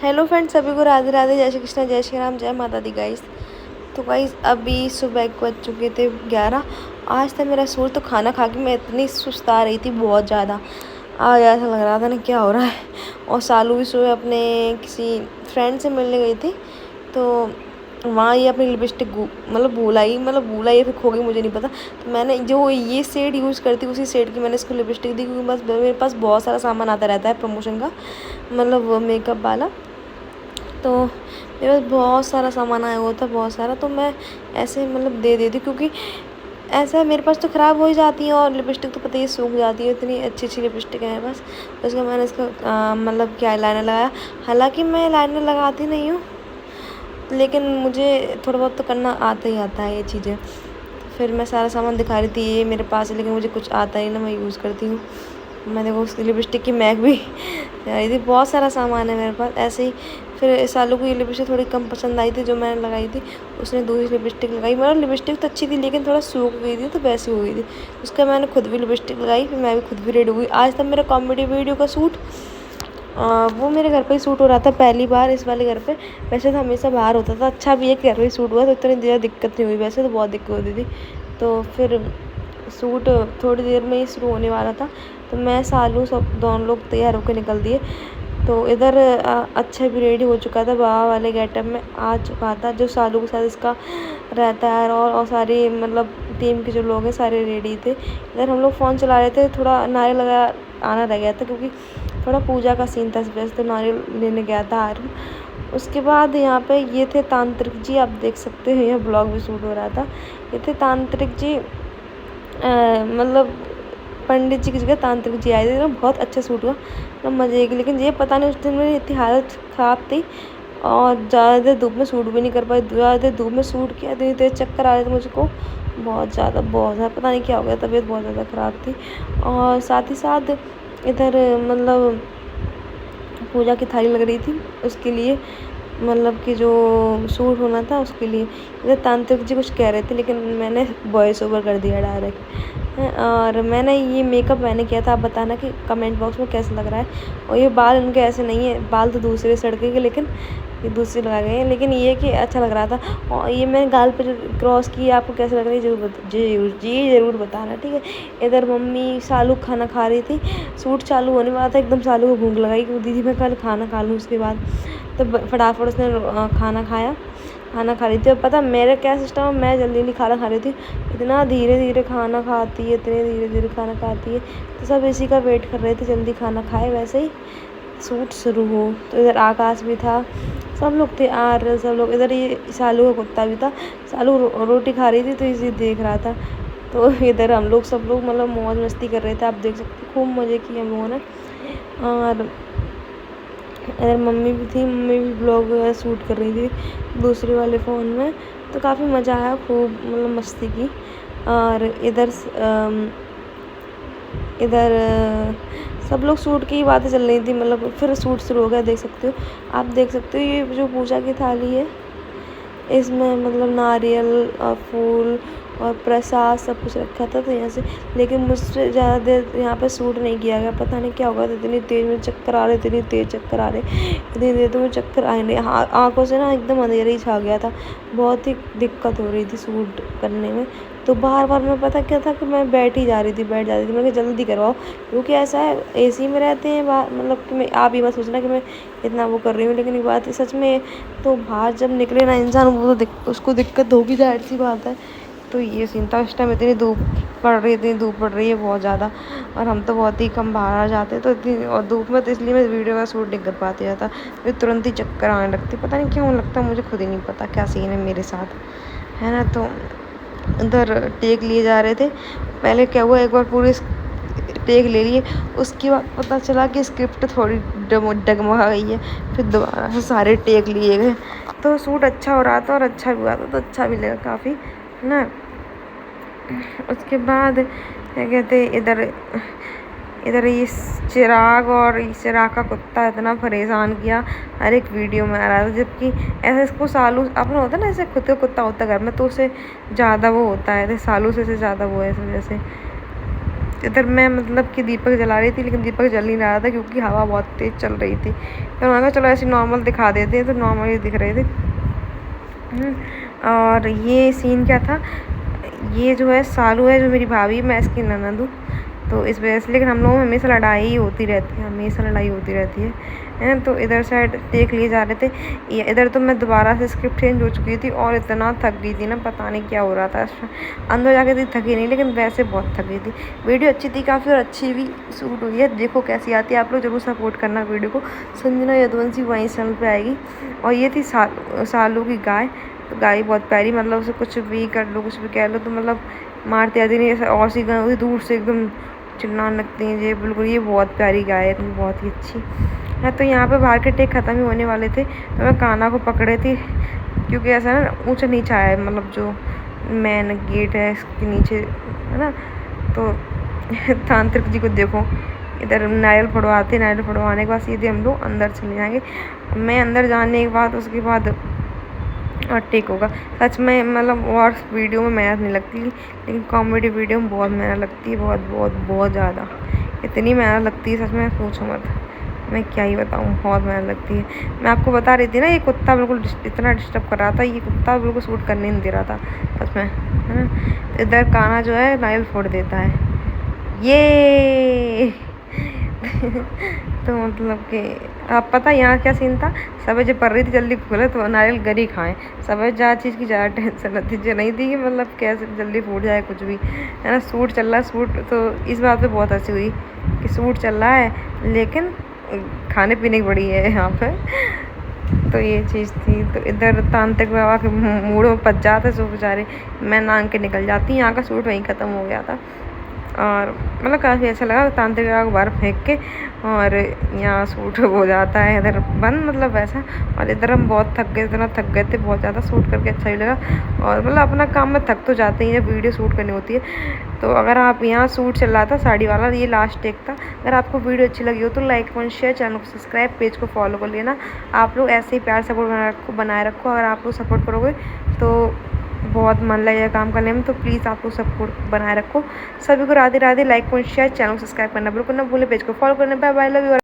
Hello friends, सभी को राधे राधे, जय श्री कृष्ण, जय श्री राम, जय माता दी गाइस। तो गाइस अभी सुबह को बज चुके थे 11। आज था मेरा सूर, तो खाना खा के मैं इतनी सुस्ता रही थी बहुत ज़्यादा। आज ऐसा लग रहा था ना क्या हो रहा है। और सालू भी सुबह अपने किसी फ्रेंड से मिलने गई थी, तो वहाँ ये अपनी लिपस्टिक भूला या फिर खो गई, मुझे नहीं पता। तो मैंने जो ये शेड यूज़ करती उसी शेड की मैंने इसको लिपस्टिक दी, क्योंकि बस मेरे पास बहुत सारा सामान आता रहता है प्रमोशन का, मेकअप वाला। तो मेरे पास बहुत सारा सामान आया हुआ था, बहुत सारा। तो मैं ऐसे दे देती, क्योंकि ऐसा मेरे पास तो ख़राब हो ही जाती है, और लिपस्टिक तो पता ही सूख जाती है। इतनी अच्छी अच्छी लिपस्टिक है मेरे पास। उसका मैंने इसका क्या लाइनर लगाया। हालांकि मैं लाइनर लगाती नहीं हूँ, लेकिन मुझे थोड़ा बहुत तो करना आता ही आता है ये चीज़ें। फिर मैं सारा सामान दिखा रही थी, ये मेरे पास है, लेकिन मुझे कुछ आता ही ना, मैं यूज़ करती हूँ। मैं देखो उसकी लिपस्टिक की मैक भी आई थी। बहुत सारा सामान है मेरे पास ऐसे ही। फिर सालू को ये लिपस्टिक थोड़ी कम पसंद आई थी जो मैंने लगाई थी। उसने दूसरी लिपस्टिक लगाई, लिपस्टिक तो अच्छी थी, लेकिन थोड़ा सूख गई थी, तो वैसी हो गई थी। उसका मैंने खुद भी लिपस्टिक लगाई, फिर मैं भी खुद भी रेडी हो गई। आज था मेरा कॉमेडी वीडियो का शूट। वो मेरे घर पे ही शूट हो रहा था पहली बार, इस वाले घर पे। वैसे तो हमेशा बाहर होता था। अच्छा भी है कि घर पे ही शूट हुआ, तो इतनी ज़्यादा दिक्कत नहीं हुई। वैसे तो बहुत दिक्कत होती थी। तो फिर शूट थोड़ी देर में ही शुरू होने वाला था, तो मैं सालू सब दोनों लोग तैयार होकर निकल दिए। तो इधर अच्छा भी रेडी हो चुका था, बाबा वाले गेटअप में आ चुका था, जो सालू के साथ इसका रहता है। और सारी टीम के जो लोग हैं सारे रेडी थे। इधर हम लोग फ़ोन चला रहे थे, थोड़ा नारियल लगा आना रह गया था, क्योंकि थोड़ा पूजा का सीन था इस वजह से, तो नारियल लेने गया था आर्यन। उसके बाद यहाँ पे ये थे तांत्रिक जी, आप देख सकते हैं, यह ब्लॉग भी शूट हो रहा था। ये थे तांत्रिक जी, पंडित जी की जगह तांत्रिक जी आए थे। ना बहुत अच्छा सूट हुआ, मज़े की। लेकिन ये पता नहीं उस दिन मेरी इतनी हालत ख़राब थी, और ज़्यादा देर धूप में सूट भी नहीं कर पाई। ज़्यादा देर धूप में सूट किया, इतनी तेज़ चक्कर आ रहे थे मुझको, बहुत ज़्यादा पता नहीं क्या हो गया, तबीयत बहुत ज़्यादा ख़राब थी। और साथ ही साथ इधर पूजा की थाली लग रही थी, उसके लिए कि जो सूट होना था उसके लिए। इधर तांत्रिक जी कुछ कह रहे थे, लेकिन मैंने वॉइस ओवर कर दिया डायरेक्ट। और मैंने ये मेकअप मैंने किया था। आप बताना कि कमेंट बॉक्स में कैसा लग रहा है। और ये बाल इनके ऐसे नहीं है, बाल तो दूसरे सड़के के, लेकिन ये दूसरे लगाए गए हैं। लेकिन ये कि अच्छा लग रहा था। और ये मैंने गाल पर क्रॉस की, आपको कैसा लग रहा है ज़रूर बताना, ठीक है। इधर मम्मी सालू खाना खा रही थी, शूट चालू होने वाला था, एकदम सालू को भूख लगाई कि दीदी मैं कल खाना खा लूँ। उसके बाद तो फटाफट उसने खाना खा रही थी। और पता मेरा क्या सिस्टम है, मैं जल्दी जल्दी खाना खा रही थी। इतना धीरे धीरे खाना खाती है, इतने धीरे धीरे खाना खाती है। तो सब इसी का वेट कर रहे थे, जल्दी खाना खाए, वैसे ही शूट शुरू हो। तो इधर आकाश भी था, सब लोग थे, सब लोग। इधर ये सालू का कुत्ता भी था। सालू रोटी खा रही थी, तो इसे देख रहा था। तो इधर हम लोग सब लोग मौज मस्ती कर रहे थे, आप देख सकते, खूब मज़े किए हम लोगों ने। और इधर मम्मी भी थी, मम्मी भी ब्लॉग वगैरह शूट कर रही थी दूसरे वाले फ़ोन में। तो काफ़ी मज़ा आया, खूब मस्ती की। और इधर सब लोग शूट की बातें चल रही थी। फिर शूट शुरू हो गया, देख सकते हो, आप देख सकते हो। ये जो पूजा की थाली है, इसमें नारियल और फूल और प्रसाद सब कुछ रखा था, तो यहाँ से। लेकिन मुझसे ज़्यादा देर यहाँ पे शूट नहीं किया गया, पता नहीं क्या होगा। इतनी तेज़ में चक्कर आ रहे, इतनी तेज़ चक्कर आ रहे, इतनी देर तो मुझे चक्कर आए नहीं, आँखों से ना एकदम अंधेरा ही छा गया था। बहुत ही दिक्कत हो रही थी शूट करने में। तो बार बार मैं पता क्या था कि मैं बैठ जा रही थी। मैंने कहा जल्दी करवाओ, क्योंकि ऐसा है एसी में रहते हैं बाहर। कि मैं, आप ये मत सोचना कि मैं इतना वो कर रही हूँ, लेकिन ये बात है सच में। तो बाहर जब निकले ना इंसान, वो तो उसको दिक्कत होगी, जाहिर सी बात है। तो ये सीन था उस टाइम। इतनी धूप पड़ रही है बहुत ज़्यादा, और हम तो बहुत ही कम बाहर जाते, तो इतनी और धूप में, तो इसलिए मैं वीडियो का शूट नहीं कर पाती ज़्यादा। फिर तुरंत ही चक्कर आने लगती, पता नहीं क्यों लगता, मुझे खुद ही नहीं पता क्या सीन है मेरे साथ, है ना। तो उधर टेक लिए जा रहे थे। पहले क्या हुआ, एक बार पूरी टेक ले लिए, उसके बाद पता चला कि स्क्रिप्ट थोड़ी डगमगा गई है। फिर दोबारा से सारे टेक लिए गए। तो शूट अच्छा हो रहा था, और अच्छा भी हुआ था, तो अच्छा भी लगा काफ़ी, है ना। उसके बाद क्या कहते, इधर ये चिराग का कुत्ता इतना परेशान किया, हर एक वीडियो में आ रहा था। जबकि ऐसा इसको सालू अपना होता है ना, ऐसे खुद का कुत्ता होता है घर में, तो उसे ज़्यादा वो होता है, सालू से ज़्यादा वो है, इस वजह से। इधर मैं मतलब कि दीपक जला रही थी, लेकिन दीपक जल नहीं रहा था क्योंकि हवा बहुत तेज़ चल रही थी। तो मैंने कहा चलो ऐसे नॉर्मल दिखा देते हैं, तो नॉर्मल ही दिख रहे थे। और ये सीन क्या था, ये जो है सालू है, जो मेरी भाभी, मैं इसकी ननद हूँ, तो इस वजह से। लेकिन हम लोगों में हमेशा लड़ाई ही होती रहती है, हमेशा लड़ाई होती रहती है। तो इधर साइड देख लिए जा रहे थे, ये इधर तो मैं दोबारा से स्क्रिप्ट चेंज हो चुकी थी और इतना थक गई थी ना, पता नहीं क्या हो रहा था। अंदर जाके थी थकी नहीं, लेकिन वैसे बहुत थक गई थी। वीडियो अच्छी थी काफ़ी और अच्छी भी शूट हुई है। देखो कैसी आती है, आप लोग ज़रूर सपोर्ट करना वीडियो को। संजना यदुवंशी वहीं चैनल पर आएगी। और ये थी सालू की गाय। तो गाय बहुत प्यारी, मतलब उसे कुछ भी कर लो, कुछ भी कह लो, तो मतलब मारती आती नहीं, ऐसा और सी गाय दूर से एकदम चिल्लाने लगती हैं। ये बिल्कुल, ये बहुत प्यारी गाय है, बहुत ही अच्छी है। तो यहाँ पे बाहर के टेक ख़त्म ही होने वाले थे, तो मैं कान्हा को पकड़े थी, क्योंकि ऐसा ना ऊंचा नीचा है, मतलब जो मेन गेट है इसके नीचे है ना। तो तांत्रिक जी को देखो, इधर नारियल फोड़वाते, नारियल फोड़वाने के बाद सीधे हम लोग अंदर चले जाएंगे। मैं अंदर जाने के बाद उसके बाद और टेक होगा। सच में मतलब और वीडियो में मेहनत नहीं लगती, लेकिन कॉमेडी वीडियो में बहुत मेहनत लगती है, बहुत बहुत बहुत ज़्यादा। इतनी मेहनत लगती है सच में, पूछो मत, मैं क्या ही बताऊँ, बहुत मेहनत लगती है। मैं आपको बता रही थी ना, ये कुत्ता बिल्कुल इतना डिस्टर्ब कर रहा था, ये कुत्ता बिल्कुल शूट करने नहीं दे रहा था सच में, है ना। इधर कान्हा जो है नारियल फोड़ देता है, ये तो मतलब कि आप पता यहाँ क्या सीन था, सब जब पढ़ रही थी जल्दी खोले तो नारियल गरी खाएं। सब ज़्यादा चीज़ की ज़्यादा टेंशन रहती, जो नहीं थी कि मतलब कैसे जल्दी फूट जाए कुछ भी, है ना। सूट चल रहा है, सूट तो इस बात पे बहुत अच्छी हुई कि सूट चल रहा है, लेकिन खाने पीने की बड़ी है यहाँ पे। तो ये चीज़ थी। तो इधर तांत्रिक बाबा के मूड में पच जाते सो बेचारे, मैं नांग के निकल जाती, यहाँ का सूट वहीं ख़त्म हो गया था। और मतलब काफ़ी अच्छा लगा तांत्रिक बाबा को बाहर फेंक के, और यहाँ शूट हो जाता है इधर बंद, मतलब वैसा। और इधर हम बहुत थक गए, इतना थक गए थे बहुत ज़्यादा, शूट करके अच्छा ही लगा। और मतलब अपना काम में थक तो जाते ही, जब वीडियो शूट करनी होती है। तो अगर आप यहाँ शूट चल रहा था साड़ी वाला, ये लास्ट टेक था। अगर आपको वीडियो अच्छी लगी हो तो लाइक कमेंट शेयर, चैनल को सब्सक्राइब, पेज को फॉलो कर लेना। आप लोग ऐसे ही प्यार सपोर्ट बनाए रखो। अगर आप लोग सपोर्ट करोगे तो बहुत मन लगेगा काम करने में, तो प्लीज़ आप लोग सपोर्ट बनाए रखो। सभी को Radhe Radhe. Like comment share, channel को सब्सक्राइब करना बिल्कुल ना भूलें, पेज को फॉलो करना। Bye bye, love you.